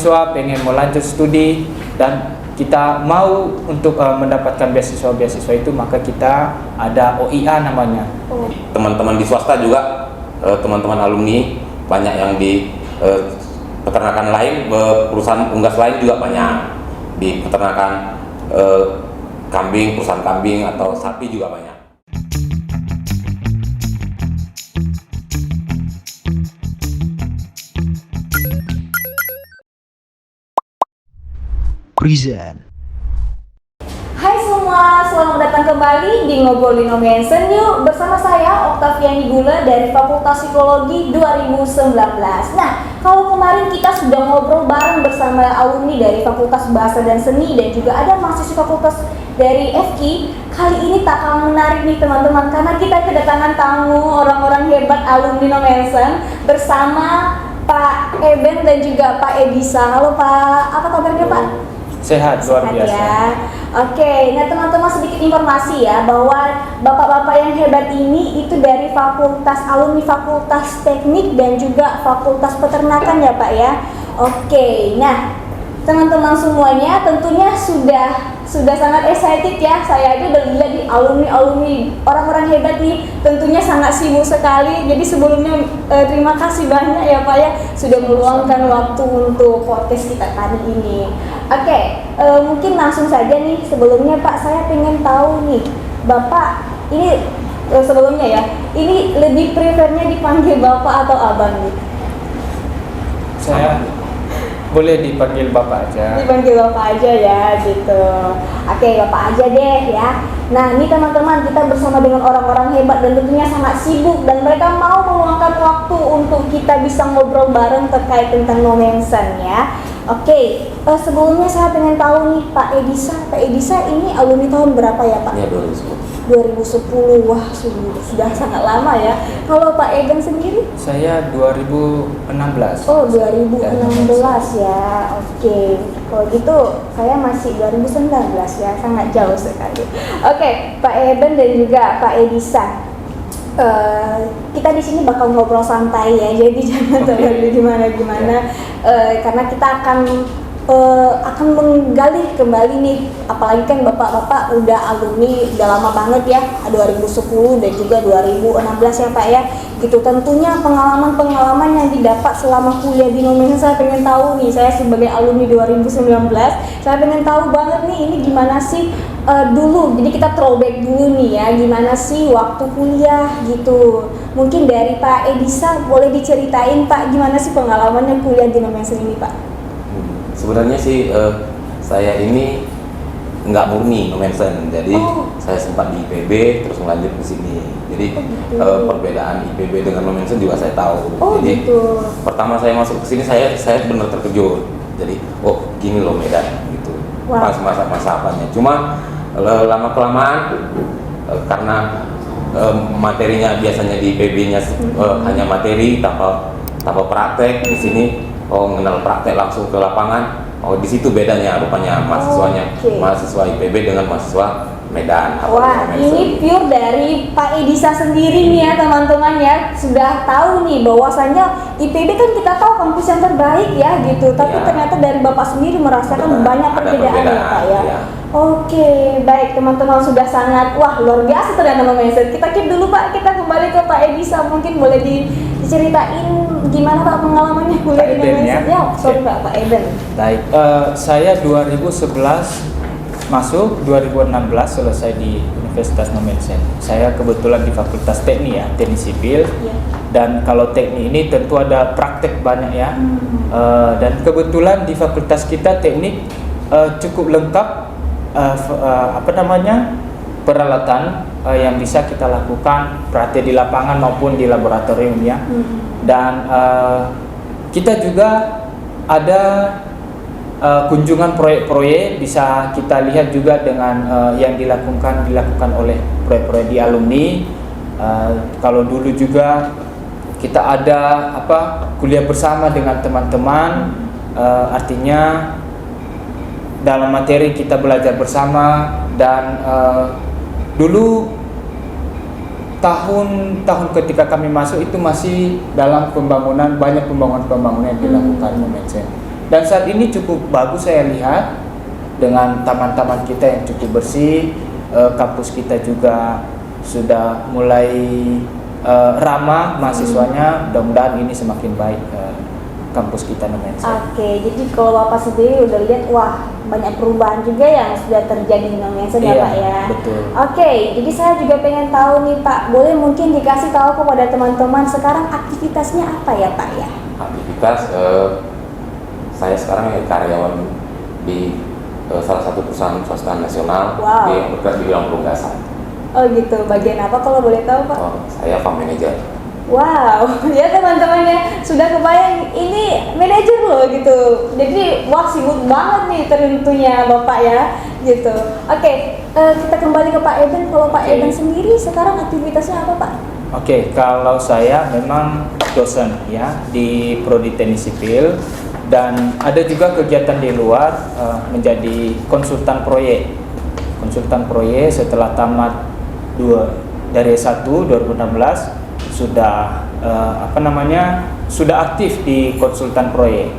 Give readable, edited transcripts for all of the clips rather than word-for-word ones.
Mahasiswa pengen mau lanjut studi dan kita mau untuk mendapatkan beasiswa itu, maka kita ada OIA namanya. Teman-teman di swasta juga, teman-teman alumni banyak yang di peternakan lain, perusahaan unggas lain juga banyak di peternakan kambing, perusahaan kambing atau sapi juga banyak. Present. Hai semua, selamat datang kembali di Ngobrolin Nomensen Yuk bersama saya Oktaviani Gula dari Fakultas Psikologi 2019. Nah, kalau kemarin kita sudah ngobrol bareng bersama alumni dari Fakultas Bahasa dan Seni dan juga ada mahasiswa fakultas dari FK, kali ini tak kalah menarik nih teman-teman, karena kita kedatangan tamu orang-orang hebat alumni Nomensen bersama Pak Eben dan juga Pak Edisa. Halo Pak, apa kabarnya Pak? Sehat, luar biasa. Ya. Oke, nah teman-teman sedikit informasi ya bahwa bapak-bapak yang hebat ini itu dari alumni Fakultas Teknik dan juga Fakultas Peternakan ya Pak ya. Oke, nah teman-teman semuanya tentunya sudah sangat excited ya. Saya aja udah lihat di alumni orang-orang hebat nih, tentunya sangat sibuk sekali. Jadi sebelumnya terima kasih banyak ya Pak ya sudah meluangkan waktu untuk podcast kita kali ini. Oke, mungkin langsung saja nih. Sebelumnya Pak, saya pengen tahu nih, Bapak ini sebelumnya ya, ini lebih prefernya dipanggil Bapak atau Abang nih? Saya boleh dipanggil Bapak aja. Dipanggil Bapak aja ya, gitu. Oke, Bapak aja deh ya. Nah, ini teman-teman, kita bersama dengan orang-orang hebat dan tentunya sangat sibuk dan mereka mau meluangkan waktu untuk kita bisa ngobrol bareng terkait tentang Nomensen ya. Oke, sebelumnya saya pengen tahu nih Pak Edisa ini alumni tahun berapa ya Pak? Ya 2010. 2010, wah sudah sangat lama ya. Kalau Pak Eben sendiri? Saya 2016. Oh 2016 ya, oke. Kalau gitu saya masih 2019 ya, sangat jauh sekali. Oke, Pak Eben dan juga Pak Edisa. Kita di sini bakal ngobrol santai ya, jadi jangan terlalu gimana-gimana, karena kita akan menggali kembali nih, apalagi kan bapak-bapak udah alumni udah lama banget ya, 2010 dan juga 2016 ya Pak ya, gitu. Tentunya pengalaman yang didapat selama kuliah di Nomensen, saya pengen tahu nih, saya sebagai alumni 2019, saya pengen tahu banget nih ini gimana sih dulu. Jadi kita throwback dulu nih ya, gimana sih waktu kuliah gitu. Mungkin dari Pak Edisa boleh diceritain Pak, gimana sih pengalamannya kuliah di Nomensen ini Pak? Sebenarnya sih saya ini nggak murni Nomensen, jadi saya sempat di IPB terus melanjut ke sini. Jadi perbedaan IPB dengan Nomensen juga saya tahu. Jadi gitu. Pertama saya masuk ke sini saya benar terkejut. Jadi gini loh Medan gitu. Wow. Pas masa apanya. Cuma lama kelamaan karena materinya biasanya di IPB-nya hanya materi tanpa praktek, di sini mengenal praktek langsung ke lapangan. Di situ bedanya rupanya mahasiswanya, mahasiswa IPB dengan mahasiswa Medan. Wah, ini pure dari Pak Edisa sendiri nih ya teman-teman ya, sudah tahu nih bahwasanya IPB kan kita tahu kampus yang terbaik ya gitu, tapi ternyata dari Bapak sendiri merasakan banyak perbedaan ya Pak ya. Oke, baik teman-teman, sudah sangat luar biasa ternyata Nomensen. Kita keep dulu Pak, kita kembali ke Pak Edisa, mungkin boleh diceritain gimana Pak pengalamannya kuliah di Nomensen ya? Sorry Pak Eben. Baik, saya 2011 masuk, 2016 selesai di Universitas Nomensen. Saya kebetulan di Fakultas Teknik ya, Teknik Sipil. Dan kalau teknik ini tentu ada praktek banyak ya. Dan kebetulan di fakultas kita teknik cukup lengkap peralatan yang bisa kita lakukan praktek di lapangan maupun di laboratorium ya. Dan kita juga ada kunjungan proyek-proyek, bisa kita lihat juga dengan yang dilakukan oleh proyek-proyek di alumni. Kalau dulu juga kita ada kuliah bersama dengan teman-teman, artinya dalam materi kita belajar bersama. Dan dulu tahun ketika kami masuk itu masih dalam banyak pembangunan yang dilakukan Nomensen. Dan saat ini cukup bagus saya lihat dengan taman-taman kita yang cukup bersih, kampus kita juga sudah mulai ramah mahasiswanya. Mudah-mudahan ini semakin baik kampus kita Nomensen. Oke, jadi kalau Bapak sendiri udah lihat, wah banyak perubahan juga yang sudah terjadi di Nomensen ya Iya, Pak ya. betul. Oke, jadi saya juga pengen tahu nih Pak, boleh mungkin dikasih tahu kepada teman-teman sekarang aktivitasnya apa ya Pak ya? Aktivitas saya sekarang karyawan di salah satu perusahaan swasta nasional Wow. yang bergerak di bidang penugasan. Oh gitu, bagian apa kalau boleh tahu Pak? Saya farm manager. Wow, ya teman-temannya sudah kebayang ini manajer loh gitu. Jadi wah sibuk banget nih tentunya Bapak ya gitu. Oke, kita kembali ke Pak Eben. Kalau Pak Oke. Eben sendiri sekarang aktivitasnya apa Pak? Oke, kalau saya memang dosen ya di Prodi Teknik Sipil dan ada juga kegiatan di luar menjadi konsultan proyek. Konsultan proyek setelah tamat dari S1 2016 sudah sudah aktif di konsultan proyek.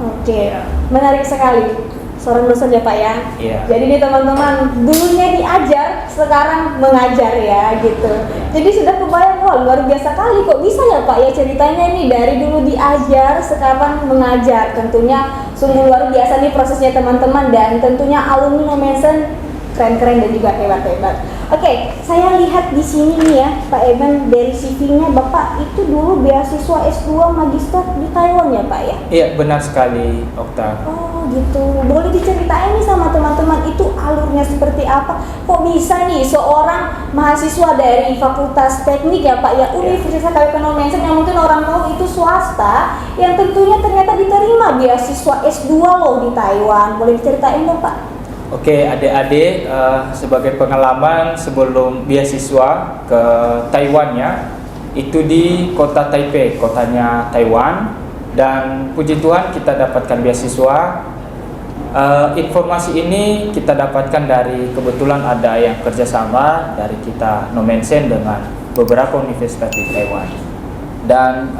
Oke, menarik sekali. Seorang dosen ya Pak ya. Iya. Jadi nih teman-teman, dulunya diajar, sekarang mengajar ya gitu. Jadi sudah kebayang, wah luar biasa kali kok bisa ya Pak ya ceritanya nih dari dulu diajar, sekarang mengajar. Tentunya sungguh luar biasa nih prosesnya teman-teman dan tentunya alumni Nomensen keren-keren dan juga hebat-hebat. Oke, saya lihat di sini nih ya Pak Eben dari CV-nya Bapak itu dulu beasiswa S2 Magister di Taiwan ya Pak ya? Iya, benar sekali, Okta. Oh gitu, boleh diceritain nih sama teman-teman itu alurnya seperti apa? Kok bisa nih seorang mahasiswa dari Fakultas Teknik ya Pak ya, Universitas KWP Nomensen yang mungkin orang tahu itu swasta, yang tentunya ternyata diterima beasiswa S2 loh di Taiwan. Boleh diceritain dong Pak? Oke, adik-adik, sebagai pengalaman sebelum beasiswa ke Taiwan ya, itu di kota Taipei, kotanya Taiwan, dan puji Tuhan kita dapatkan beasiswa. Informasi ini kita dapatkan dari kebetulan ada yang kerjasama dari kita Nomensen dengan beberapa universitas di Taiwan. Dan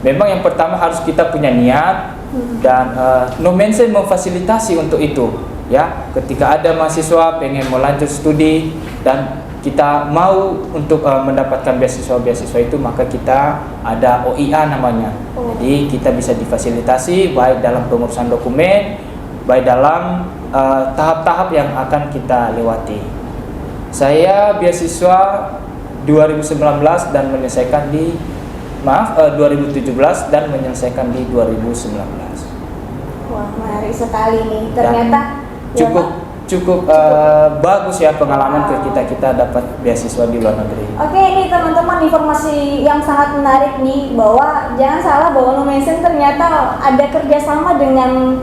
memang yang pertama harus kita punya niat dan Nomensen memfasilitasi untuk itu. Ya, ketika ada mahasiswa pengen mau lanjut studi dan kita mau untuk mendapatkan beasiswa itu, maka kita ada OIA namanya. Jadi kita bisa difasilitasi baik dalam pengurusan dokumen, baik dalam tahap-tahap yang akan kita lewati. Saya beasiswa 2019 dan menyelesaikan di 2017 dan menyelesaikan di 2019. Wah, menarik sekali nih. Ternyata cukup bagus ya pengalaman kita dapat beasiswa di luar negeri. Oke, ini teman-teman informasi yang sangat menarik nih, bahwa jangan salah bahwa Nomensen ternyata ada kerjasama dengan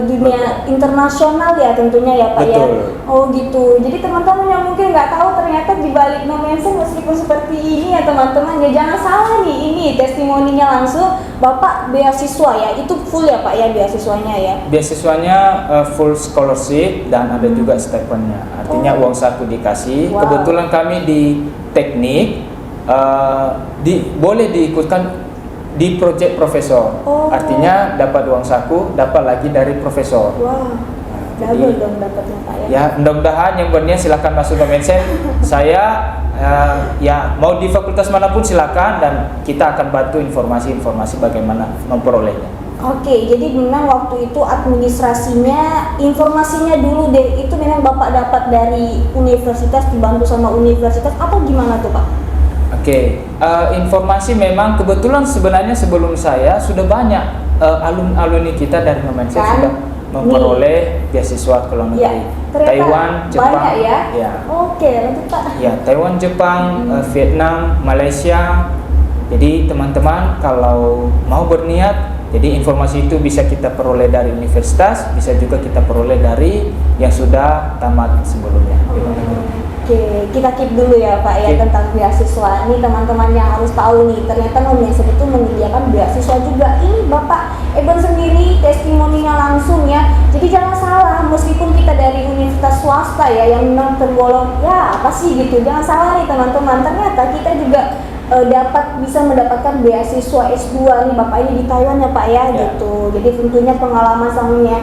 dunia internasional ya tentunya ya Pak. Betul. Ya. Oh gitu. Jadi teman-teman yang mungkin nggak tahu ternyata di balik Nomensen meskipun seperti ini ya teman-teman, ya jangan salah nih, ini testimoninya langsung Bapak beasiswa ya, itu full ya Pak ya beasiswanya ya? Beasiswanya full scholarship dan ada juga stipendnya, artinya uang saku dikasih. Wow. Kebetulan kami di teknik boleh diikutkan di proyek profesor, artinya dapat uang saku, dapat lagi dari profesor. Wow, double dong dapatnya Pak ya? Ya, mudah-mudahan yang berniat silakan masuk Nomensen. Saya ya mau di fakultas manapun silakan dan kita akan bantu informasi-informasi bagaimana memperolehnya. Oke, jadi memang waktu itu administrasinya, informasinya dulu deh itu memang Bapak dapat dari universitas, dibantu sama universitas atau gimana tuh Pak? Oke, informasi memang kebetulan sebenarnya sebelum saya sudah banyak alumni kita dari Nomensen sudah memperoleh beasiswa ke luar negeri. Ya, Taiwan, Jepang, banyak ya? Ya. Oke, lanjut Pak. Ya, Taiwan, Jepang, Vietnam, Malaysia. Jadi teman-teman kalau mau berniat, jadi informasi itu bisa kita peroleh dari universitas, bisa juga kita peroleh dari yang sudah tamat sebelumnya. Oke, kita keep dulu ya Pak ya tentang beasiswa. Ini teman-teman yang harus tahu nih, ternyata Nomensen itu menyediakan beasiswa juga. Ini Bapak Eben sendiri testimoninya langsung ya. Jadi jangan salah, meskipun kita dari universitas swasta ya yang memang tergolong ya apa sih gitu. Jangan salah nih teman-teman, ternyata kita juga dapat bisa mendapatkan beasiswa S2 nih Bapak ini di Taiwan ya Pak ya, gitu. Jadi tentunya pengalamannya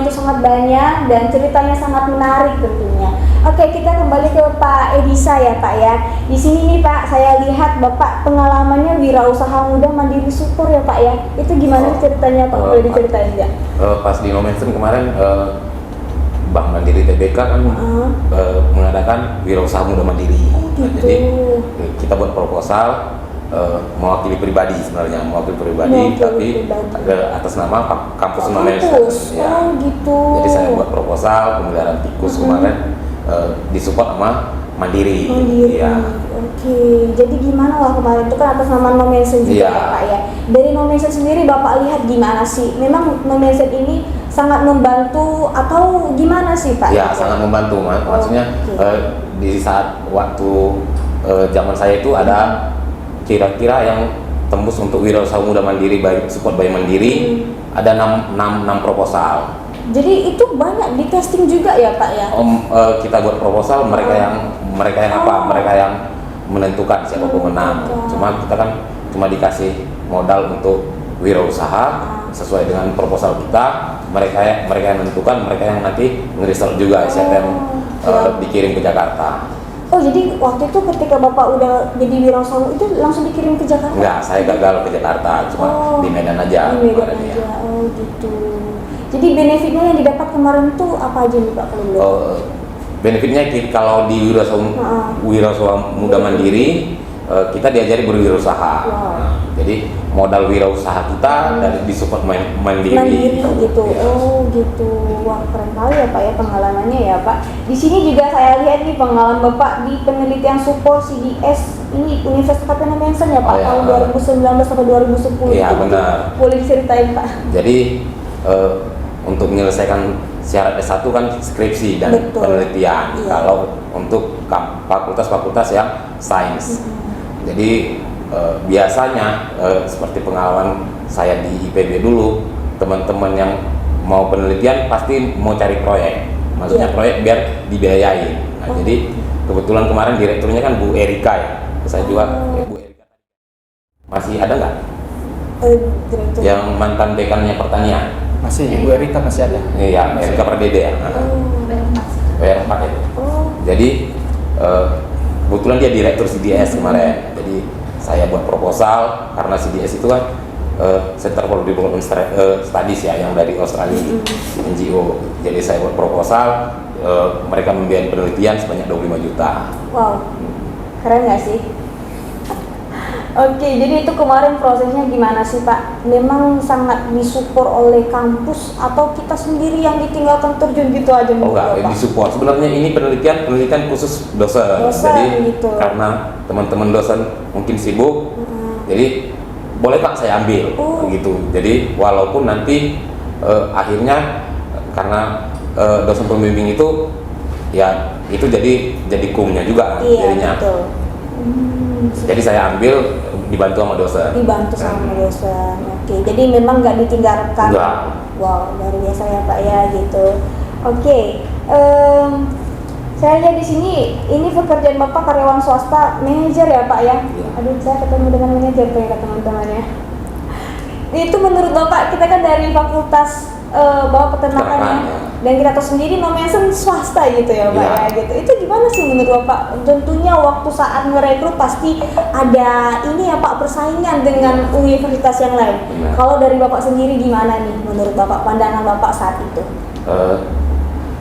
itu sangat banyak dan ceritanya sangat menarik tentunya. Oke, kita kembali ke Pak Edisa ya Pak ya. Di sini nih Pak, saya lihat Bapak pengalamannya wirausaha muda mandiri Support ya Pak ya. Itu gimana ceritanya Pak? Boleh diceritain nggak? Pas di Nomensen kemarin Bank Mandiri TBK kan mengadakan wirausaha muda mandiri. Gitu. Nah, jadi kita buat proposal mewakili pribadi sebenarnya, tapi atas nama kampus Nomensen. Ya. Oh gitu. Jadi saya buat proposal pemeliharaan tikus kemarin disupport sama Mandiri. Ya. Oke, jadi gimana lah kemarin itu kan atas nama Nomensen juga ya Pak ya. Dari Nomensen sendiri Bapak lihat gimana sih? Memang Nomensen ini sangat membantu atau gimana sih Pak? Ya, sangat membantu Mas. Maksudnya di saat waktu zaman saya itu ada kira-kira yang tembus untuk wirausaha muda mandiri support by Mandiri ada 6 proposal. Jadi itu banyak di testing juga ya Pak ya? Kita buat proposal, mereka yang menentukan siapa pemenang. Cuma kita kan cuma dikasih modal untuk wirausaha sesuai dengan proposal kita. Mereka yang menentukan, mereka yang nanti ngeresult juga SNM dikirim ke Jakarta. Oh jadi waktu itu ketika Bapak udah jadi wirausaha itu langsung dikirim ke Jakarta? Enggak, saya gagal ke Jakarta, cuma di Medan aja. Di Medan aja, oh gitu. Jadi benefitnya yang didapat kemarin tuh apa aja nih Pak kalau boleh? Benefitnya kalau di wirausaha muda mandiri kita diajari berwirausaha. Nah, jadi modal wirausaha kita dari disupport mandiri gitu. Ya. Oh gitu. Wah keren kali ya Pak ya pengalamannya ya Pak. Di sini juga saya lihat nih pengalaman Bapak di penelitian support CDS ini Universitas Nomensen ya Pak, tahun 2019 sampai 2010. Iya benar. Boleh diceritain Pak? Jadi untuk menyelesaikan syarat S1 kan skripsi dan penelitian. Iya. Kalau untuk fakultas-fakultas yang sains. Jadi biasanya seperti pengalaman saya di IPB dulu, teman-teman yang mau penelitian pasti mau cari proyek. Maksudnya proyek biar dibiayai. Nah, jadi kebetulan kemarin direkturnya kan Bu Erika ya. Saya juga Bu Erika. Masih ada nggak? Yang mantan dekannya pertanian? Masih, Ibu Erika masih ada. Iya, Erika Pardede ya. PR4 itu. Jadi kebetulan dia direktur CDS kemarin. Jadi saya buat proposal karena CDS itu kan Center for Development Studies ya, yang dari Australia, NGO. Jadi saya buat proposal, mereka membiayai penelitian sebanyak 25 juta. Wow, keren nggak sih? Oke, jadi itu kemarin prosesnya gimana sih Pak? Memang sangat disupport oleh kampus atau kita sendiri yang ditinggalkan terjun gitu aja? Oh enggak, disupport. Sebenarnya ini penelitian khusus dosen. Jadi gitu. Karena teman-teman dosen mungkin sibuk, jadi boleh Pak saya ambil, gitu. Jadi walaupun nanti akhirnya karena dosen pembimbing itu ya itu jadi kumnya juga jadinya. Betul. Jadi saya ambil dibantu sama dosen. Oke, jadi memang nggak ditinggalkan. Enggak. Wow, luar biasa ya Pak ya gitu. Oke, saya lihat di sini ini pekerjaan Bapak karyawan swasta, manajer ya Pak ya. Aduh, saya ketemu dengan manajer ya teman-temannya. Itu menurut Bapak, kita kan dari fakultas Bapak peternakannya, dan kita tahu sendiri Nomensen swasta gitu ya Pak ya gitu. Itu gimana sih menurut Bapak? Tentunya waktu saat merekrut pasti ada ini ya Pak, persaingan dengan universitas yang lain. Kalau dari Bapak sendiri gimana nih menurut Bapak, pandangan Bapak saat itu?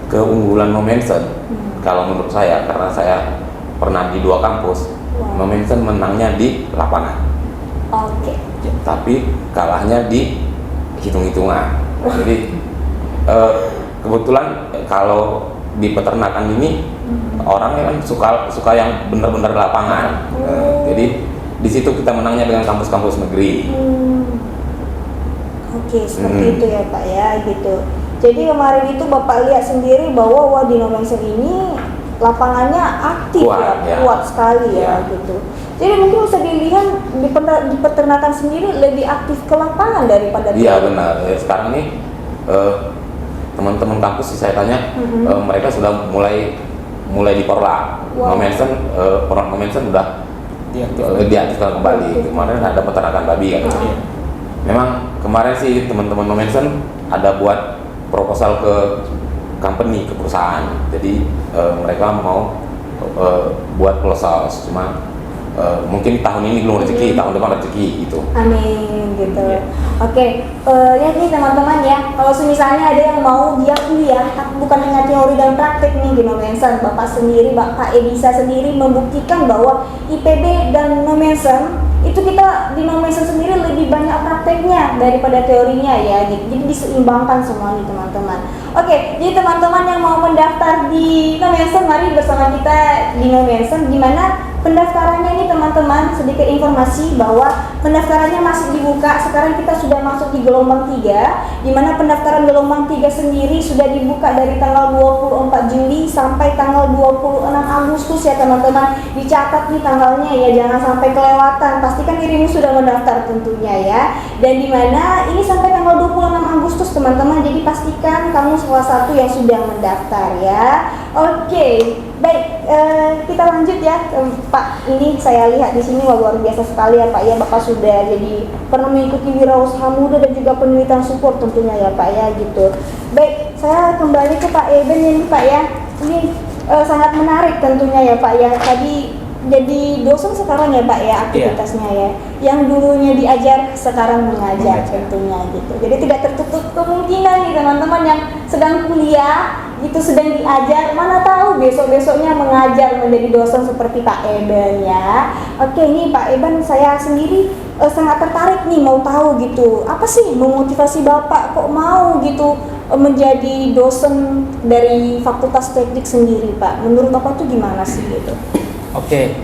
Keunggulan Nomensen kalau menurut saya, karena saya pernah di 2 kampus, Nomensen menangnya di lapangan. Oke. Tapi kalahnya di hitung-hitungan. Jadi kebetulan kalau di peternakan ini orangnya kan suka yang benar-benar lapangan. Jadi di situ kita menangnya dengan kampus-kampus negeri. Oke, seperti itu ya Pak ya gitu. Jadi kemarin itu Bapak lihat sendiri bahwa di Nomensen ini lapangannya aktif, kuat sekali ya gitu. Jadi mungkin bisa dilihat di peternakan sendiri lebih aktif ke lapangan daripada Iya benar. Sekarang nih teman-teman kampus saya tanya, mereka sudah mulai di Porla. Nomensen udah diaktifkan kembali. Kemarin ada peternakan babi kan. Iya. Memang kemarin sih teman-teman Nomensen ada buat proposal ke company, ke perusahaan. Jadi mereka mau buat close house, cuma mungkin tahun ini belum rezeki, tahun depan rezeki gitu. Amin gitu. Iya. Oke, lihat nih teman-teman ya. Kalau misalnya ada yang mau dia kuliah, tapi bukan hanya teori dan praktik nih di Nomensen, Bapak sendiri, Bapak Edisa sendiri membuktikan bahwa IPB dan Nomensen itu kita di Nomensen sendiri lebih banyak prakteknya daripada teorinya ya. Jadi diseimbangkan semua nih teman-teman. Oke, jadi teman-teman yang mau mendaftar di Nomensen, mari bersama kita di Nomensen. Gimana pendaftarannya nih teman-teman? Sedikit informasi bahwa pendaftarannya masih dibuka. Sekarang kita sudah masuk di gelombang 3, di mana pendaftaran gelombang 3 sendiri sudah dibuka dari tanggal 24 Juli sampai tanggal 26 Agustus ya teman-teman. Dicatat nih tanggalnya ya, jangan sampai kelewatan. Pastikan dirimu sudah mendaftar tentunya ya. Dan di mana ini sampai tanggal 26 Agustus teman-teman. Jadi pastikan kamu salah satu yang sudah mendaftar ya. Oke, baik, kita lanjut ya, Pak. Ini saya lihat di sini luar biasa sekali ya Pak ya. Bapak sudah jadi pernah mengikuti wirausaha muda dan juga penelitian support tentunya ya Pak ya gitu. Baik, saya kembali ke Pak Eben ini Pak ya. Ini sangat menarik tentunya ya Pak ya. Tadi jadi dosen sekarang ya Pak ya aktivitasnya ya. Yang dulunya diajar sekarang mengajar tentunya gitu. Jadi tidak tertutup kemungkinan nih teman-teman yang sedang kuliah itu sedang diajar, mana tahu besok-besoknya mengajar menjadi dosen seperti Pak Eben ya. Oke, ini Pak Eben saya sendiri sangat tertarik nih mau tahu gitu. Apa sih memotivasi Bapak kok mau gitu menjadi dosen dari Fakultas Teknik sendiri Pak? Menurut Bapak tuh gimana sih gitu? Oke,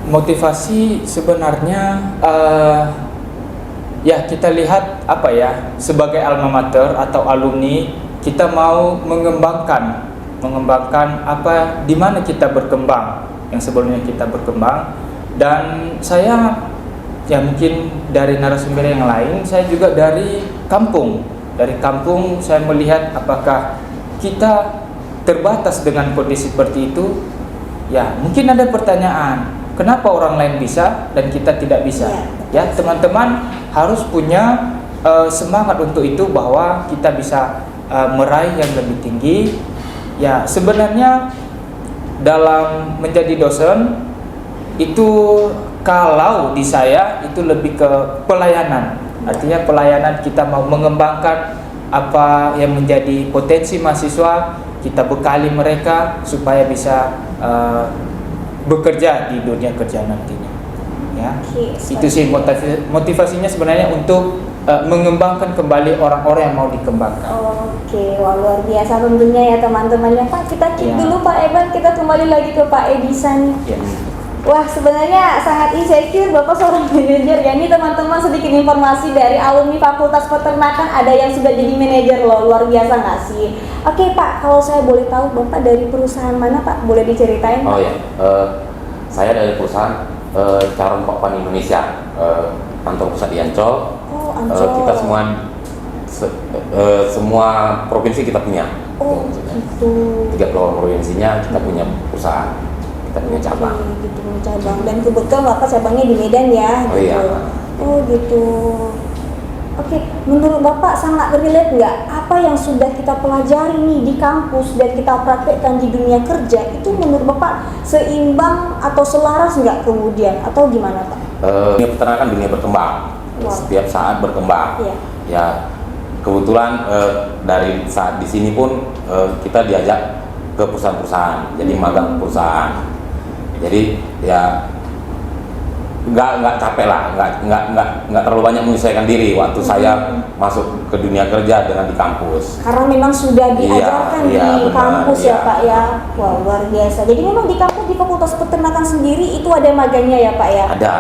motivasi sebenarnya ya kita lihat apa ya, sebagai alma mater atau alumni kita mau mengembangkan apa di mana kita berkembang yang sebelumnya kita berkembang. Dan saya ya mungkin dari narasumber yang lain, saya juga dari kampung saya melihat apakah kita terbatas dengan kondisi seperti itu. Ya mungkin ada pertanyaan, kenapa orang lain bisa dan kita tidak bisa? Ya teman-teman harus punya semangat untuk itu, bahwa kita bisa meraih yang lebih tinggi. Ya sebenarnya dalam menjadi dosen itu, kalau di saya itu lebih ke pelayanan. Artinya pelayanan, kita mau mengembangkan apa yang menjadi potensi mahasiswa, kita bekali mereka supaya bisa bekerja di dunia kerja nantinya. Ya, itu sih motivasinya sebenarnya, untuk mengembangkan kembali orang-orang yang mau dikembangkan. Oke, wah luar biasa tentunya ya teman-teman ya Pak. Kita keep dulu Pak Eben, kita kembali lagi ke Pak Edisa nih. Wah sebenarnya sangat insecure Bapak seorang manajer ya. Ini teman-teman sedikit informasi dari alumni Fakultas Peternakan, ada yang sudah jadi manajer loh, luar biasa nggak sih? Oke Pak, kalau saya boleh tahu Bapak dari perusahaan mana Pak? Boleh diceritain Pak? Oh ya, saya dari perusahaan Caron Papan Indonesia, kantor pusat di Ancol. Ancol. Kita semua provinsi kita punya. Gitu. 30 provinsinya kita punya perusahaan. Kita punya cabang. Gitu, cabang. Dan kebetulan Bapak cabangnya di Medan ya. Oh gitu. iya. Oh gitu. Oke, menurut Bapak sangat relate nggak apa yang sudah kita pelajari nih di kampus dan kita praktekkan di dunia kerja, itu menurut Bapak seimbang atau selaras nggak kemudian, atau gimana Pak? Dunia peternakan dunia berkembang. Setiap saat berkembang. Ya kebetulan dari saat di sini pun kita diajak ke perusahaan-perusahaan, jadi magang perusahaan. Jadi ya nggak capek lah, nggak terlalu banyak menyesuaikan diri waktu saya masuk ke dunia kerja dengan di kampus. Karena memang sudah diajarkan di kampus ya Pak ya. Wah luar biasa. Jadi memang di kampus di Fakultas Peternakan sendiri itu ada magangnya ya Pak ya? Ada.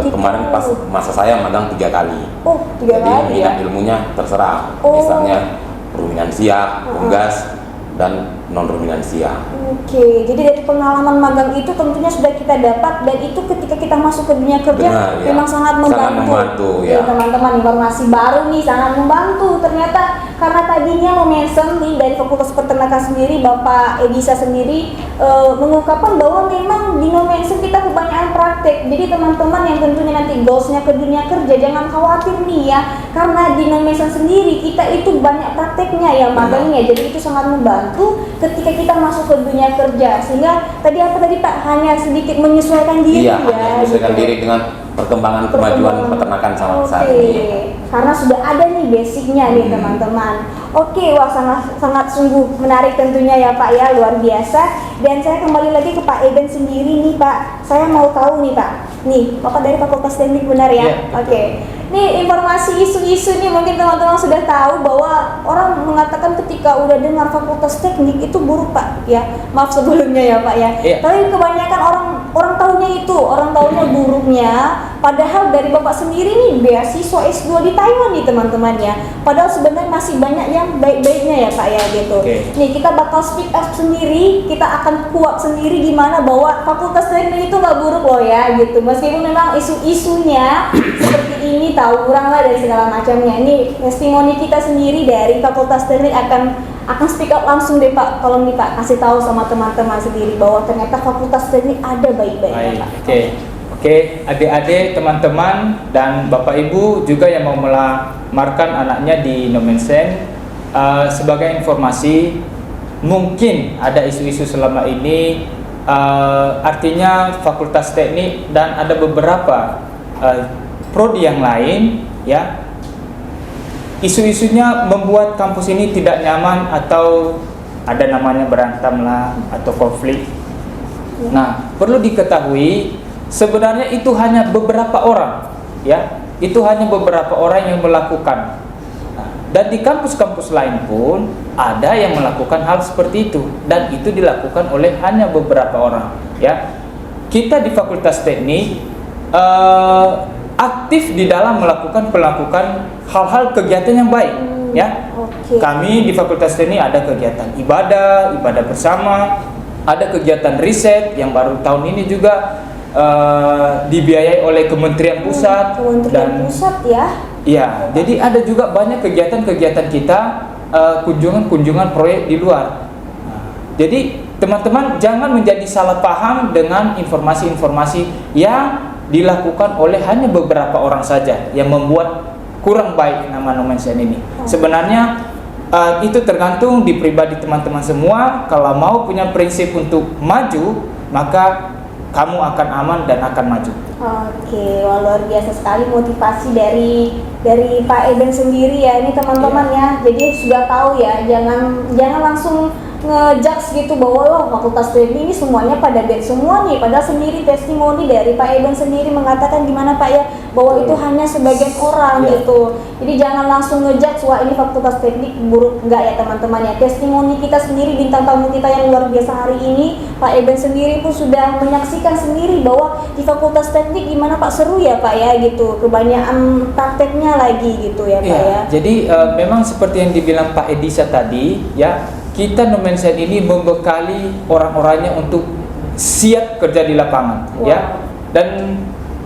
Gitu. Kemarin pas masa saya magang 3 kali. Oh 3 kali. Jadi minat ilmunya terserah. Misalnya ruminansia, unggas, dan non ruminansia. Oke, jadi dari pengalaman magang itu tentunya sudah kita dapat, dan itu ketika kita masuk ke dunia kerja memang sangat membantu. Sangat membantu ya. Teman-teman, informasi baru nih, sangat membantu. Ternyata karena tadi tadinya mau mention nih dari Fakultas Peternakan sendiri, Bapak Edisa sendiri mengungkapkan bahwa memang di no mention kita kebanyakan praktek. Jadi teman-teman yang tentunya nanti goalsnya ke dunia kerja jangan khawatir nih ya, karena di no mention sendiri kita itu banyak prakteknya ya, magangnya. Jadi itu sangat membantu ketika kita masuk ke dunia kerja. Sehingga tadi apa tadi Pak, hanya sedikit menyesuaikan diri Iya, ya. menyesuaikan gitu. diri dengan perkembangan kemajuan peternakan saat Oke, ini. karena sudah ada nih basicnya nih teman-teman. Oke, wah sangat sungguh menarik tentunya ya Pak ya, luar biasa. Dan saya kembali lagi ke Pak Eben sendiri nih Pak. Saya mau tahu nih Pak, nih Bapak dari Fakultas Teknik benar ya? Iya, Oke. Nih informasi isu-isu nih mungkin teman-teman sudah tahu bahwa orang mengatakan ketika udah dengar Fakultas Teknik itu buruk Pak ya. Maaf sebelumnya ya Pak ya. Iya. Tapi kebanyakan orang tahunya itu, orang tahunya buruknya. Padahal dari Bapak sendiri nih beasiswa S2 di Taiwan nih teman-teman ya. Padahal sebenarnya masih banyak yang baik-baiknya ya Pak ya gitu. Oke. Nih kita bakal speak up sendiri, kita akan kuat sendiri di mana bahwa Fakultas Teknik itu nggak buruk loh ya gitu. Meskipun memang isu-isunya seperti ini tawuran lah dan segala macamnya. Ini testimoni kita sendiri dari Fakultas Teknik akan speak up langsung deh Pak. Tolong nih Pak kasih tahu sama teman-teman sendiri bahwa ternyata Fakultas Teknik ada baik-baiknya Pak. Oke, adik-adik, teman-teman, dan Bapak Ibu juga yang mau melamarkan anaknya di Nomensen, sebagai informasi, mungkin ada isu-isu selama ini, artinya Fakultas Teknik dan ada beberapa prodi yang lain, ya, isu-isunya membuat kampus ini tidak nyaman atau ada namanya berantem lah atau konflik. Nah, perlu diketahui sebenarnya itu hanya beberapa orang, ya, itu hanya beberapa orang yang melakukan. Nah, dan di kampus-kampus lain pun ada yang melakukan hal seperti itu, dan itu dilakukan oleh hanya beberapa orang, ya. Kita di Fakultas Teknik aktif di dalam melakukan hal-hal kegiatan yang baik, ya. Oke. Kami di Fakultas Teknik ada kegiatan ibadah bersama, ada kegiatan riset yang baru tahun ini juga dibiayai oleh Kementerian Pusat. Kementerian Pusat ya. Iya, jadi ada juga banyak kegiatan-kegiatan kita, kunjungan-kunjungan proyek di luar. Jadi teman-teman jangan menjadi salah paham dengan informasi-informasi yang dilakukan oleh hanya beberapa orang saja yang membuat kurang baik nama Nomensen ini. Sebenarnya itu tergantung di pribadi teman-teman semua. Kalau mau punya prinsip untuk maju, maka kamu akan aman dan akan maju. Oke, wah, luar biasa sekali motivasi dari Pak Eben sendiri ya. Ini teman-teman ya. Jadi sudah tahu ya, jangan langsung ngejudge gitu bahwa loh Fakultas Teknik ini semuanya pada bad semua nih. Padahal sendiri testimoni dari Pak Eben sendiri mengatakan gimana Pak ya, bahwa itu hanya sebagian orang gitu. Jadi jangan langsung ngejudge wah ini Fakultas Teknik buruk, enggak ya teman-teman ya. Testimoni kita sendiri, bintang tamu kita yang luar biasa hari ini, Pak Eben sendiri pun sudah menyaksikan sendiri bahwa di Fakultas Teknik gimana Pak, seru ya Pak ya gitu. Kebanyakan prakteknya lagi gitu ya Pak ya. Jadi memang seperti yang dibilang Pak Edisa tadi ya, kita Nomensen ini membekali orang-orangnya untuk siap kerja di lapangan, ya. Dan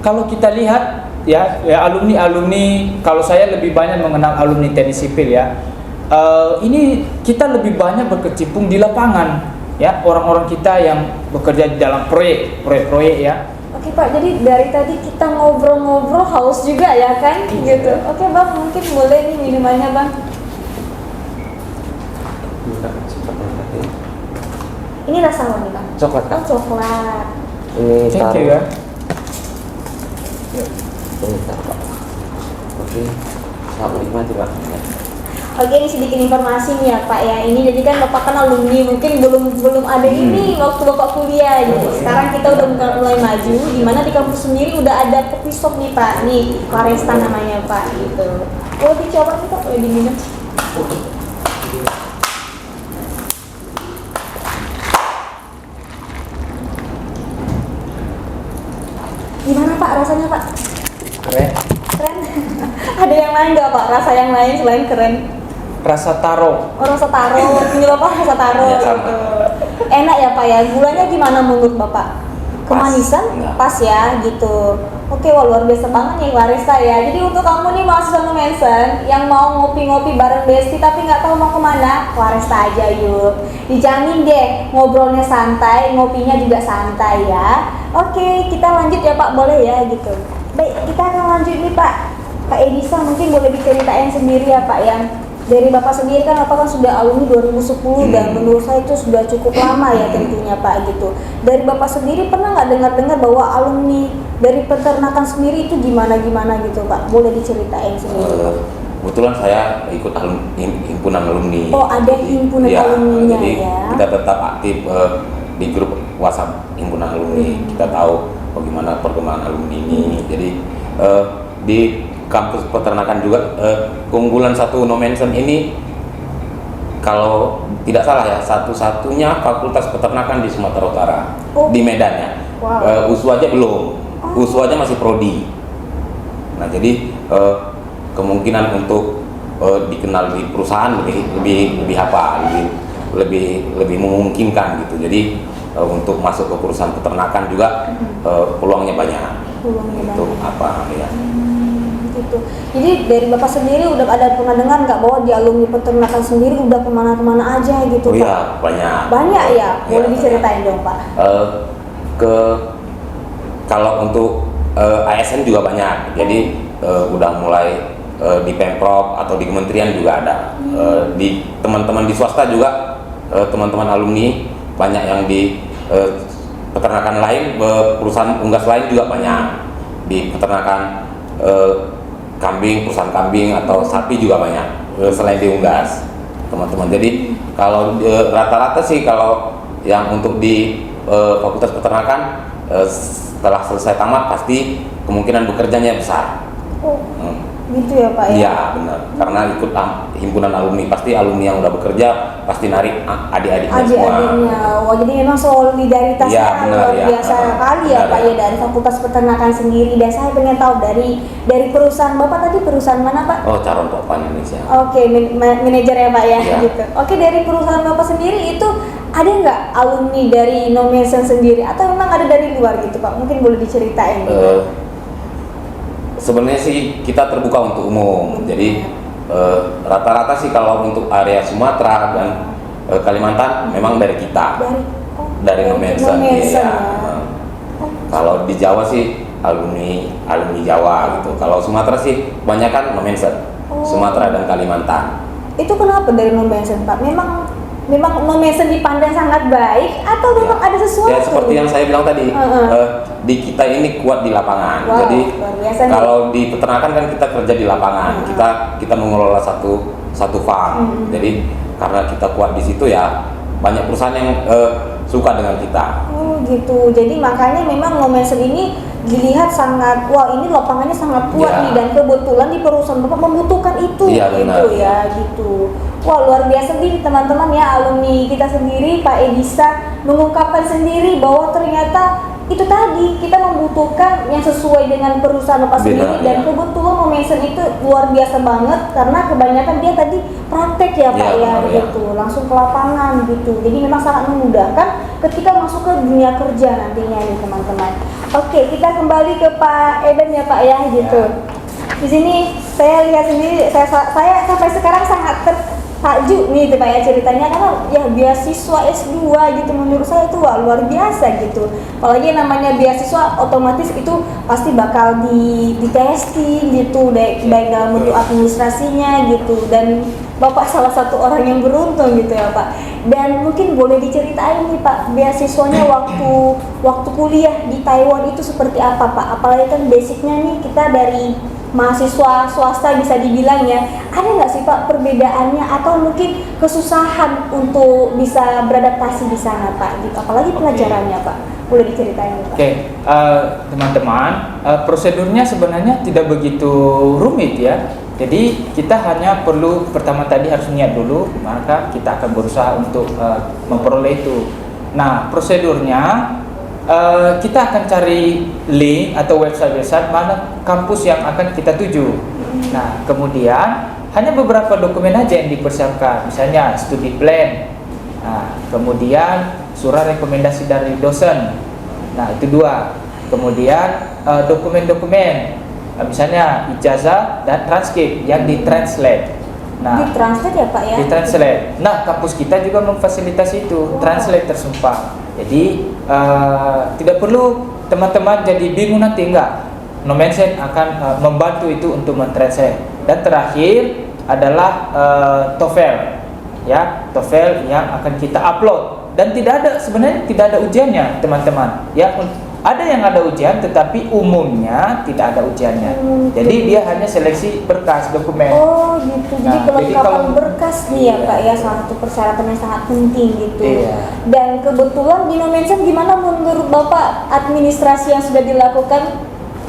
kalau kita lihat ya alumni, kalau saya lebih banyak mengenal alumni teknik sipil ya. Ini kita lebih banyak berkecimpung di lapangan, ya, orang-orang kita yang bekerja di dalam proyek ya. Oke Pak, jadi dari tadi kita ngobrol-ngobrol haus juga ya kan, gitu. Oke Bang, mungkin boleh nih minumannya Bang. Ini rasa apa nih Bang? Coklat Oh, Kak. coklat. Ini Thank you ya. Ini Kak. Oke. Selamat menikmati Pak. Oke, ini sedikit informasi nih ya Pak ya. Ini jadi kan Bapak kan alumni, mungkin belum ada ini waktu Bapak kuliah gitu. Sekarang kita udah mulai maju, di mana di kampus sendiri udah ada coffee shop nih Pak. Nih, Claresta namanya Pak gitu. Oh, dicoba nih Pak, boleh diminum. Gimana Pak rasanya Pak? Keren. Keren. Ada yang lain nggak Pak? Rasa yang lain selain keren? Rasa taro. Oh, rasa taro. Ini Bapak rasa taro Ya, sama. gitu. Enak ya Pak ya? Gulanya gimana menurut Bapak? Pas. Kemanisan? Enggak. Pas ya gitu. Oke, wah luar biasa banget nih Clarissa ya. Jadi untuk kamu nih mahasiswa Nomensen yang mau ngopi-ngopi bareng Besti tapi nggak tahu mau kemana, Clarissa aja yuk. Dijamin deh ngobrolnya santai, ngopinya juga santai ya. Oke, kita lanjut ya Pak, boleh ya gitu. Baik, kita akan lanjut nih Pak. Pak Edisa mungkin boleh diceritain sendiri ya Pak yang dari Bapak sendiri kan Bapak kan sudah alumni 2010 dan menurut saya itu sudah cukup lama ya tentunya Pak gitu. Dari Bapak sendiri pernah nggak dengar-dengar bahwa alumni dari peternakan sendiri itu gimana gitu Pak? Boleh diceritain sendiri? Kebetulan saya ikut himpunan alumni. Oh, ada himpunan ya, alumninya jadi ya. kita tetap aktif di grup WhatsApp himpunan alumni. Kita tahu bagaimana perkembangan alumni ini. Jadi di kampus peternakan juga keunggulan satu Nomensen ini kalau tidak salah ya satu-satunya fakultas peternakan di Sumatera Utara. Di Medan ya. Wow. USU aja belum. USU aja masih prodi. Nah, jadi kemungkinan untuk dikenal di perusahaan lebih memungkinkan gitu. Jadi untuk masuk ke perusahaan peternakan juga peluangnya banyak. Untuk apa ya? Gitu. Jadi dari Bapak sendiri udah ada pernah dengar nggak bahwa di alumni peternakan sendiri udah kemana-kemana aja gitu Pak? Iya, banyak. Banyak ya? Boleh diceritain dong Pak? Kalau untuk ASN juga banyak. Jadi udah mulai di Pemprov atau di kementerian juga ada. Di teman-teman di swasta juga teman-teman alumni banyak yang di peternakan lain, perusahaan unggas lain juga banyak. Di peternakan kambing, perusahaan kambing atau sapi juga banyak selain di unggas teman-teman. Jadi kalau rata-rata sih kalau yang untuk di fakultas peternakan setelah selesai tamat pasti kemungkinan bekerjanya besar. Gitu ya Pak ya? Iya benar, karena ikut himpunan alumni pasti alumni yang udah bekerja pasti narik adik-adiknya semua. Adik-adiknya, wah jadi memang solidaritasnya Ya, benar, luar biasa kali ya Pak ya dari Fakultas Peternakan sendiri. Dan saya pengen tahu dari perusahaan Bapak tadi perusahaan mana Pak? Oh, Caron Topan Indonesia. Oke, manajer ya Pak ya, Ya. gitu. Oke, dari perusahaan Bapak sendiri itu ada nggak alumni dari Nomensen sendiri atau memang ada dari luar gitu Pak? Mungkin boleh diceritain. Sebenarnya sih kita terbuka untuk umum. Jadi rata-rata sih kalau untuk area Sumatera dan Kalimantan memang dari kita. Dari Nomensen. Ya. Kalau di Jawa sih alumni Jawa gitu. Kalau Sumatera sih kebanyakan Nomensen. Sumatera dan Kalimantan. Itu kenapa dari Nomensen Pak? Memang Nomensen dipandang sangat baik atau memang ada sesuatu? Ya seperti yang saya bilang tadi, di kita ini kuat di lapangan. Wow, Jadi luar biasa kalau di peternakan kan kita kerja di lapangan, kita mengelola satu farm. Jadi karena kita kuat di situ ya banyak perusahaan yang suka dengan kita. Oh gitu. Jadi makanya memang Nomensen ini dilihat sangat, wah ini lapangannya sangat kuat Ya. nih dan kebetulan di perusahaan Bapak membutuhkan itu Iya, benar. gitu ya gitu. Wah luar biasa nih teman-teman ya, alumni kita sendiri Pak Edisa mengungkapkan sendiri bahwa ternyata itu tadi kita membutuhkan yang sesuai dengan perusahaan Bapak sendiri. Dan kebetulan Nomensen itu luar biasa banget karena kebanyakan dia tadi praktek ya Pak ya gitu, langsung ke lapangan gitu. Jadi memang sangat memudahkan ketika masuk ke dunia kerja nantinya nih teman-teman. Oke, kita kembali ke Pak Eben ya Pak ya gitu. Di sini saya lihat sendiri, saya sampai sekarang sangat takjub nih itu Pak ya ceritanya, karena ya beasiswa S2 gitu menurut saya itu wah, luar biasa gitu. Apalagi namanya beasiswa otomatis itu pasti bakal di testing gitu, baik dalam bentuk administrasinya gitu. Dan Bapak salah satu orang yang beruntung gitu ya Pak. Dan mungkin boleh diceritain nih Pak, beasiswanya waktu kuliah di Taiwan itu seperti apa Pak? Apalagi kan basicnya nih kita dari mahasiswa swasta bisa dibilang ya, ada nggak sih Pak perbedaannya atau mungkin kesusahan untuk bisa beradaptasi di sana Pak? Gitu. Apalagi pelajarannya Pak, boleh diceritain nih Pak? Oke, teman-teman, prosedurnya sebenarnya tidak begitu rumit ya. Jadi kita hanya perlu pertama tadi harus niat dulu, maka kita akan berusaha untuk memperoleh itu. Nah, prosedurnya kita akan cari link atau website mana kampus yang akan kita tuju. Nah, kemudian hanya beberapa dokumen aja yang dipersiapkan, misalnya studi plan, nah, kemudian surat rekomendasi dari dosen. Nah, itu 2. Kemudian dokumen-dokumen, misalnya ijazah dan transkrip yang ditranslate. Nah, Ditranslate ya Pak ya? ditranslate. Nah, kampus kita juga memfasilitasi itu, translate tersumpah. Jadi tidak perlu teman-teman jadi bingung nanti, enggak. Nomensen akan membantu itu untuk mentranslate. Dan terakhir adalah TOEFL, ya, TOEFL yang akan kita upload. Dan sebenarnya tidak ada ujiannya, teman-teman. Ya, ada yang ada ujian, tetapi umumnya tidak ada ujiannya. Jadi dia hanya seleksi berkas dokumen. Oh gitu, jadi Nah, kelengkapan kalau- berkas nih ya Iya. Pak ya, salah satu persyaratan yang sangat penting gitu. Iya. Dan kebetulan di Nomensen gimana menurut Bapak administrasi yang sudah dilakukan?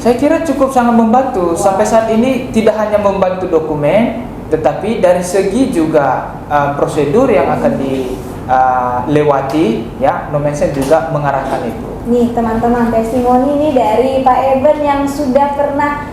Saya kira cukup sangat membantu. Sampai saat ini tidak hanya membantu dokumen, tetapi dari segi juga prosedur yang akan dilewati, ya, Nomensen juga mengarahkan itu. Nih teman-teman, testimoni nih dari Pak Eben yang sudah pernah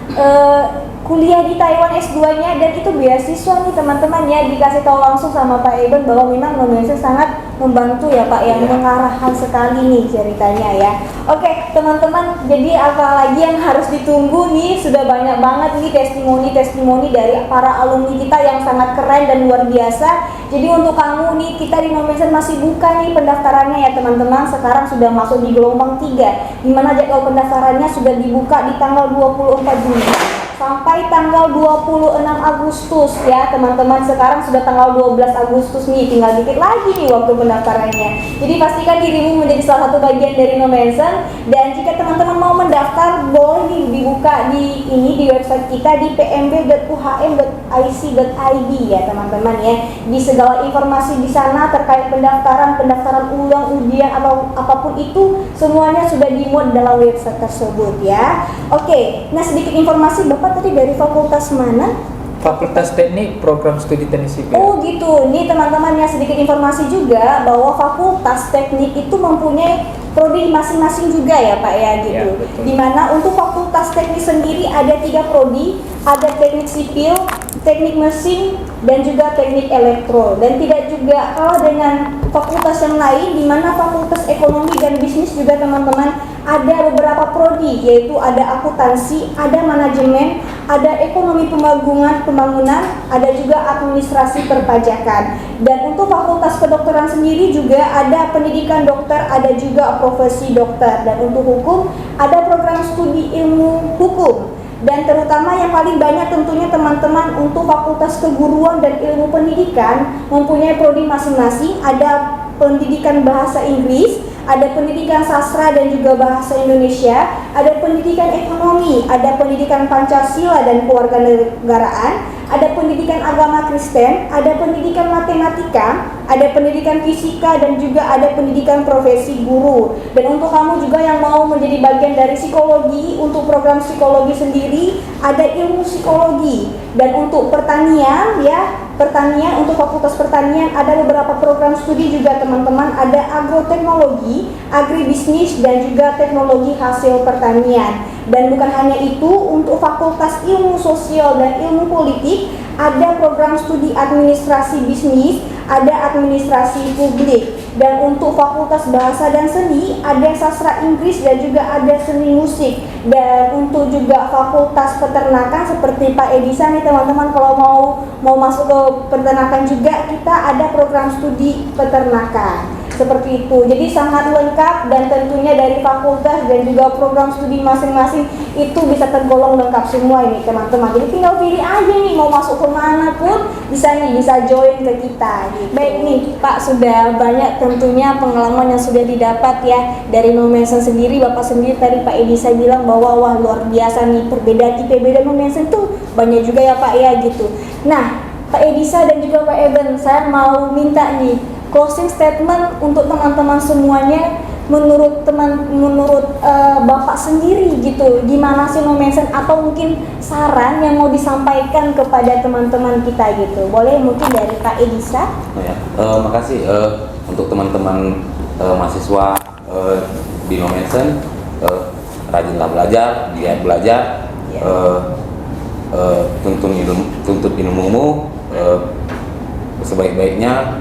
kuliah di Taiwan S2-nya, dan itu beasiswa nih teman-teman ya, dikasih tahu langsung sama Pak Eben bahwa memang Nomensen sangat membantu ya Pak, yang Iya. mengarahkan sekali nih ceritanya ya. Oke teman-teman, jadi apalagi yang harus ditunggu nih, sudah banyak banget nih testimoni-testimoni dari para alumni kita yang sangat keren dan luar biasa. Jadi untuk kamu nih, kita di Nomensen masih buka nih pendaftarannya ya teman-teman. Sekarang sudah masuk di gelombang 3, dimana jadwal pendaftarannya sudah dibuka di tanggal 24 Juni sampai tanggal 26 Agustus ya teman-teman. Sekarang sudah tanggal 12 Agustus nih, tinggal dikit lagi nih waktu pendaftarannya. Jadi pastikan dirimu menjadi salah satu bagian dari Nomensen. Dan jika teman-teman mau mendaftar, boleh dibuka di website kita di pmb.uhm.ic.id ya teman-teman ya. Di segala informasi di sana terkait pendaftaran ulang, ujian atau apapun itu, semuanya sudah dimuat dalam website tersebut ya. Oke, nah sedikit informasi, Bapak tadi dari fakultas mana? Fakultas Teknik, Program Studi Teknik Sipil. Oh gitu, nih teman-teman ya, sedikit informasi juga bahwa Fakultas Teknik itu mempunyai prodi masing-masing juga ya Pak ya gitu. Ya, betul. Dimana untuk Fakultas Teknik sendiri ada 3 prodi, ada Teknik Sipil, Teknik Mesin, dan juga Teknik Elektro. Dan tidak juga kalah dengan fakultas yang lain, di mana Fakultas Ekonomi dan Bisnis juga teman-teman ada beberapa prodi, yaitu ada akuntansi, ada manajemen, ada ekonomi pembangunan, ada juga administrasi perpajakan. Dan untuk Fakultas Kedokteran sendiri juga ada pendidikan dokter, ada juga profesi dokter. Dan untuk hukum ada program studi ilmu hukum. Dan terutama yang paling banyak tentunya teman-teman untuk Fakultas Keguruan dan Ilmu Pendidikan mempunyai prodi masing-masing. Ada pendidikan bahasa Inggris, ada pendidikan sastra dan juga bahasa Indonesia, ada pendidikan ekonomi, ada pendidikan Pancasila dan kewarganegaraan, ada pendidikan agama Kristen, ada pendidikan matematika, ada pendidikan fisika, dan juga ada pendidikan profesi guru. Dan untuk kamu juga yang mau menjadi bagian dari psikologi, untuk program psikologi sendiri ada ilmu psikologi. Dan untuk pertanian ya, untuk Fakultas Pertanian ada beberapa program studi juga teman-teman, ada agroteknologi, agribisnis, dan juga teknologi hasil pertanian. Dan bukan hanya itu, untuk Fakultas Ilmu Sosial dan Ilmu Politik ada program studi administrasi bisnis, ada administrasi publik. Dan untuk Fakultas Bahasa dan Seni ada sastra Inggris dan juga ada seni musik. Dan untuk juga Fakultas Peternakan seperti Pak Edisa nih teman-teman, kalau mau masuk ke peternakan juga kita ada program studi peternakan. Seperti itu, jadi sangat lengkap, dan tentunya dari fakultas dan juga program studi masing-masing itu bisa tergolong lengkap semua ini teman-teman. Jadi tinggal pilih aja nih mau masuk kemana pun bisa join ke kita gitu. Baik nih Pak, sudah banyak tentunya pengalaman yang sudah didapat ya dari Nomensen sendiri. Bapak sendiri tadi Pak Edisa bilang bahwa wah luar biasa nih perbedaan IPB dan Nomensen tuh banyak juga ya Pak ya gitu. Nah Pak Edisa dan juga Pak Eben, saya mau minta nih closing statement untuk teman-teman semuanya. Menurut Bapak sendiri gitu, gimana sih Nomensen, atau mungkin saran yang mau disampaikan kepada teman-teman kita gitu. Boleh mungkin dari Pak Edisa. Makasih untuk teman-teman mahasiswa di Nomensen, rajinlah belajar, giat belajar, tuntut ilmumu sebaik-baiknya.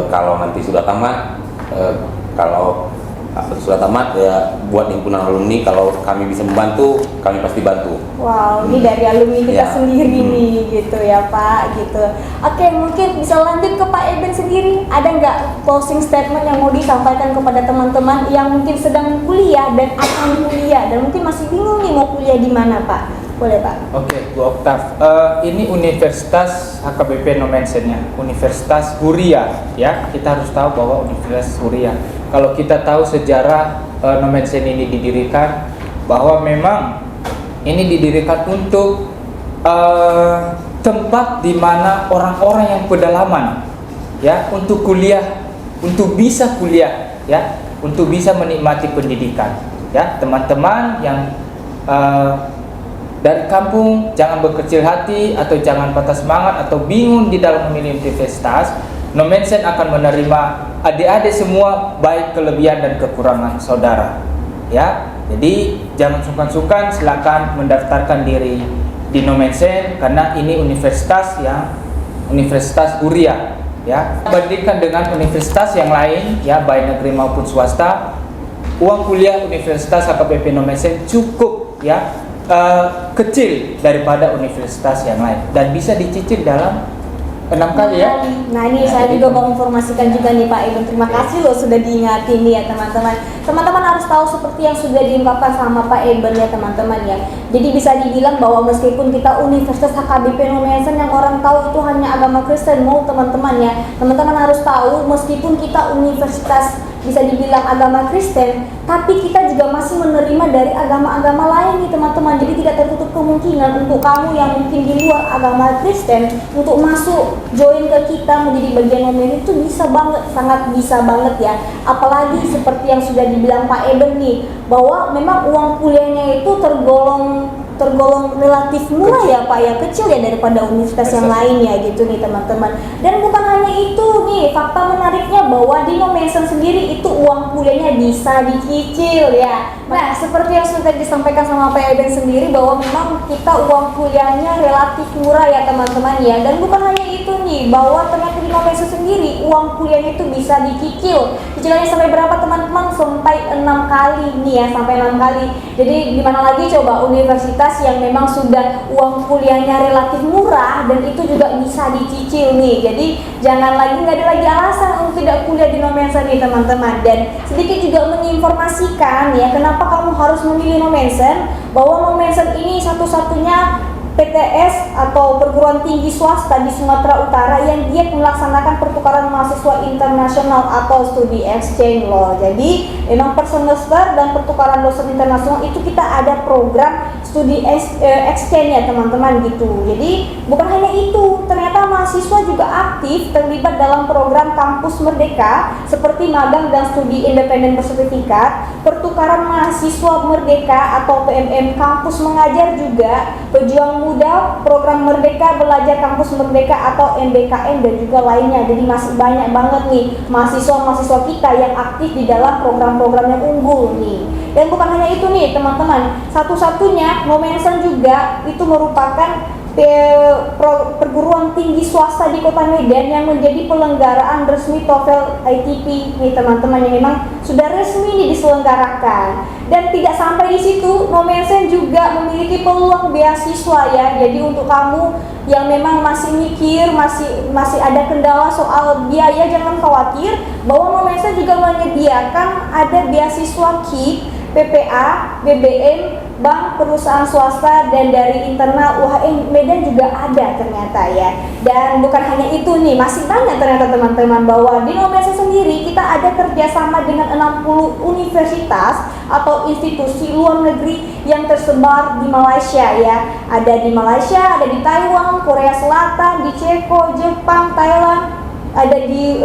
Kalau nanti sudah tamat, kalau sudah tamat ya buat himpunan alumni, kalau kami bisa membantu kami pasti bantu. Wow, ini dari alumni kita Ya. sendiri nih gitu ya Pak gitu. Oke, mungkin bisa lanjut ke Pak Eben sendiri. Ada nggak closing statement yang mau disampaikan kepada teman-teman yang mungkin sedang kuliah dan akan kuliah dan mungkin masih bingung nih mau kuliah di mana Pak? Boleh Pak. Oke, Bu Oktav. Ini Universitas HKBP no mention-nya, Universitas Huria ya. Kita harus tahu bahwa Universitas Huria. Kalau kita tahu sejarah no mention ini didirikan, bahwa memang ini didirikan untuk tempat di mana orang-orang yang pedalaman ya untuk kuliah, untuk bisa kuliah ya, untuk bisa menikmati pendidikan ya. Teman-teman yang dari kampung, jangan berkecil hati atau jangan patah semangat atau bingung di dalam memilih universitas. No mention akan menerima adik-adik semua baik kelebihan dan kekurangan saudara ya. Jadi jangan sungkan-sungkan, silakan mendaftarkan diri di No mention karena ini universitas yang Universitas Huria ya. Bandingkan dengan universitas yang lain ya, baik negeri maupun swasta, uang kuliah Universitas HKBP No mention cukup ya, kecil daripada universitas yang lain dan bisa dicicil dalam 6 kali ya. Nah ini saya juga mau informasikan juga nih Pak Eben. Terima kasih loh sudah diingatin nih ya teman-teman. Teman-teman harus tahu seperti yang sudah diungkapkan sama Pak Eben ya teman-teman ya. Jadi bisa dibilang bahwa meskipun kita Universitas HKBP No mention yang orang tahu itu hanya agama Kristen, mau teman-teman ya. Teman-teman harus tahu meskipun kita universitas bisa dibilang agama Kristen, tapi kita juga masih menerima dari agama-agama lain nih teman-teman. Jadi tidak tertutup kemungkinan untuk kamu yang mungkin di luar agama Kristen untuk masuk join ke kita menjadi bagian nomen itu bisa banget, sangat bisa banget ya. Apalagi seperti yang sudah dibilang Pak Eben nih, bahwa memang uang kuliahnya itu tergolong relatif murah ya Pak ya, kecil ya daripada universitas yang lain ya gitu nih teman-teman. Dan bukan hanya itu nih, fakta menariknya bahwa di No mention sendiri itu uang kuliahnya bisa dicicil ya. Nah seperti yang sudah disampaikan sama Pak Eben sendiri bahwa memang kita uang kuliahnya relatif murah ya teman-teman ya. Dan bukan hanya itu nih, bahwa ternyata di No mention sendiri uang kuliahnya itu bisa dicicil. Cicilannya sampai berapa teman-teman? Sampai 6 kali nih ya, sampai 6 kali. Jadi dimana lagi coba universitas yang memang sudah uang kuliahnya relatif murah dan itu juga bisa dicicil nih. Jadi jangan lagi, nggak ada lagi alasan untuk tidak kuliah di No mention nih teman-teman. Dan sedikit juga menginformasikan ya, kenapa kamu harus memilih No mention, bahwa No mention ini satu-satunya PTS atau perguruan tinggi swasta di Sumatera Utara yang giat melaksanakan pertukaran mahasiswa internasional atau studi exchange loh. Jadi memang per semester dan pertukaran dosen internasional itu kita ada program studi exchange ya teman-teman gitu. Jadi bukan hanya itu, ternyata mahasiswa juga aktif terlibat dalam program Kampus Merdeka seperti magang dan studi independen bersertifikat, pertukaran mahasiswa merdeka atau PMM Kampus Mengajar juga, pejuang muda, program Merdeka Belajar Kampus Merdeka atau MBKM dan juga lainnya. Jadi masih banyak banget nih mahasiswa-mahasiswa kita yang aktif di dalam program-program yang unggul nih. Dan bukan hanya itu nih teman-teman, satu-satunya No mention juga itu merupakan perguruan tinggi swasta di Kota Medan yang menjadi pelenggaraan resmi TOEFL ITP nih teman-teman, yang memang sudah resmi nih diselenggarakan. Dan tidak sampai di situ, No mention juga memiliki peluang beasiswa ya. Jadi untuk kamu yang memang masih mikir, masih ada kendala soal biaya, jangan khawatir bahwa No mention juga menyediakan ada beasiswa KIP, PPA, BBM, bank, perusahaan swasta, dan dari internal UHM Medan juga ada ternyata ya. Dan bukan hanya itu nih, masih banyak ternyata teman-teman, bahwa di No mention sendiri kita ada kerjasama dengan 60 universitas atau institusi luar negeri yang tersebar di Malaysia ya. Ada di Malaysia, ada di Taiwan, Korea Selatan, di Ceko, Jepang, Thailand, ada di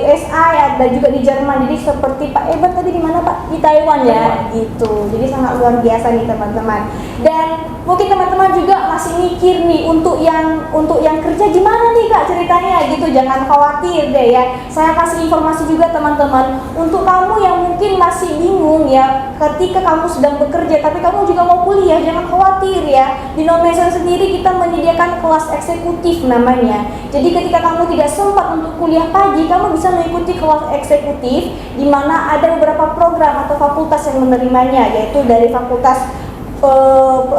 USA, ada juga di Jerman. Jadi seperti Pak Eben tadi di mana Pak? Di Taiwan ya, gitu. Jadi sangat luar biasa nih teman-teman. Dan mungkin teman-teman juga masih mikir nih untuk yang kerja gimana nih Kak ceritanya? tentunya gitu, jangan khawatir deh ya. Saya kasih informasi juga teman-teman, untuk kamu yang mungkin masih bingung ya, ketika kamu sedang bekerja tapi kamu juga mau kuliah, jangan khawatir ya. Di Nomensen sendiri kita menyediakan kelas eksekutif namanya. Jadi ketika kamu tidak sempat untuk kuliah pagi, kamu bisa mengikuti kelas eksekutif di mana ada beberapa program atau fakultas yang menerimanya, yaitu dari fakultas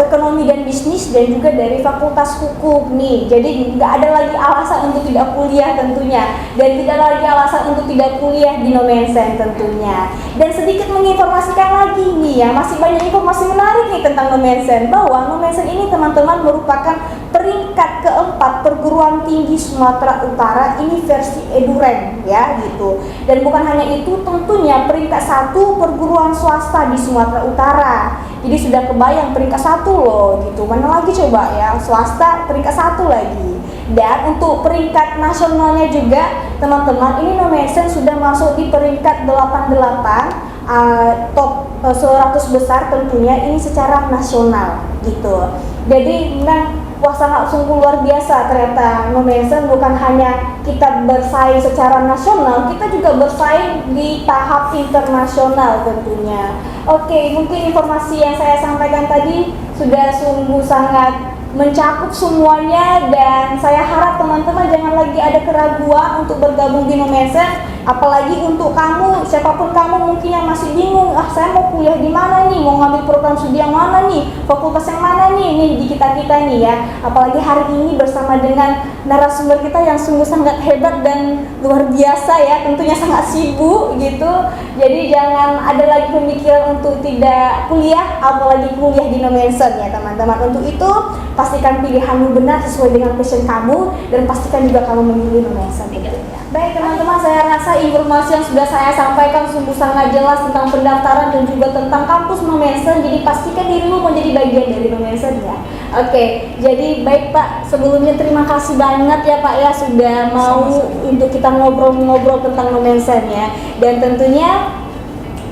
ekonomi dan bisnis dan juga dari fakultas hukum nih. Jadi nggak ada lagi alasan untuk tidak kuliah tentunya, dan tidak lagi alasan untuk tidak kuliah di Nomensen tentunya. Dan sedikit menginformasikan lagi nih ya, masih banyak informasi menarik nih tentang Nomensen, bahwa Nomensen ini teman-teman merupakan peringkat keempat perguruan tinggi Sumatera Utara, ini versi EduRank ya gitu. Dan bukan hanya itu, tentunya peringkat satu perguruan swasta di Sumatera Utara. Jadi sudah kebayang peringkat satu loh gitu. Mana lagi coba ya, swasta peringkat satu lagi. Dan untuk peringkat nasionalnya juga teman-teman, ini Nomensen sudah masuk di peringkat 88 top 100 besar tentunya, ini secara nasional gitu. Jadi memang wah sangat sungguh luar biasa ternyata Nomensen, bukan hanya kita bersaing secara nasional, kita juga bersaing di tahap internasional tentunya. Oke, mungkin informasi yang saya sampaikan tadi sudah sungguh sangat mencakup semuanya, dan saya harap teman-teman jangan lagi ada keraguan untuk bergabung di Nomensen. Apalagi untuk kamu, siapapun kamu mungkin yang masih bingung, saya mau kuliah di mana nih, mau ngambil program studi yang mana nih, fakultas yang mana nih di kita-kita nih ya. Apalagi hari ini bersama dengan narasumber kita yang sungguh sangat hebat dan luar biasa ya, tentunya sangat sibuk gitu. Jadi jangan ada lagi pemikiran untuk tidak kuliah, apalagi kuliah di Nomensen ya teman-teman. Untuk itu pastikan pilihanmu benar sesuai dengan passion kamu, dan pastikan juga kamu memilih Nomensen gitu ya. Baik teman-teman, saya rasa informasi yang sudah saya sampaikan sungguh sangat jelas tentang pendaftaran dan juga tentang kampus Nomensen. Jadi pastikan dirimu menjadi bagian dari Nomensen ya. Oke, jadi baik Pak, sebelumnya terima kasih banget ya Pak ya sudah mau untuk kita ngobrol-ngobrol tentang Nomensen ya. Dan tentunya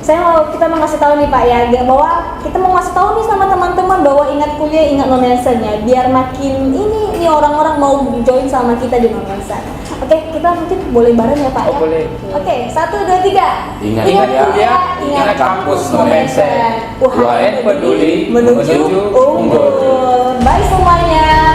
kita mau ngasih tahu nih Pak ya, bahwa kita mau ngasih tahu nih sama teman-teman bahwa ingat kuliah, ingat Nomensen ya, biar makin ini orang-orang mau join sama kita di Nomensen. Oke, kita mungkin boleh bareng ya Pak ya? Boleh. Oke, 1, 2, 3. Ingat kuliah, ingat kampus Nomensen. UN peduli menuju unggul. Bye semuanya.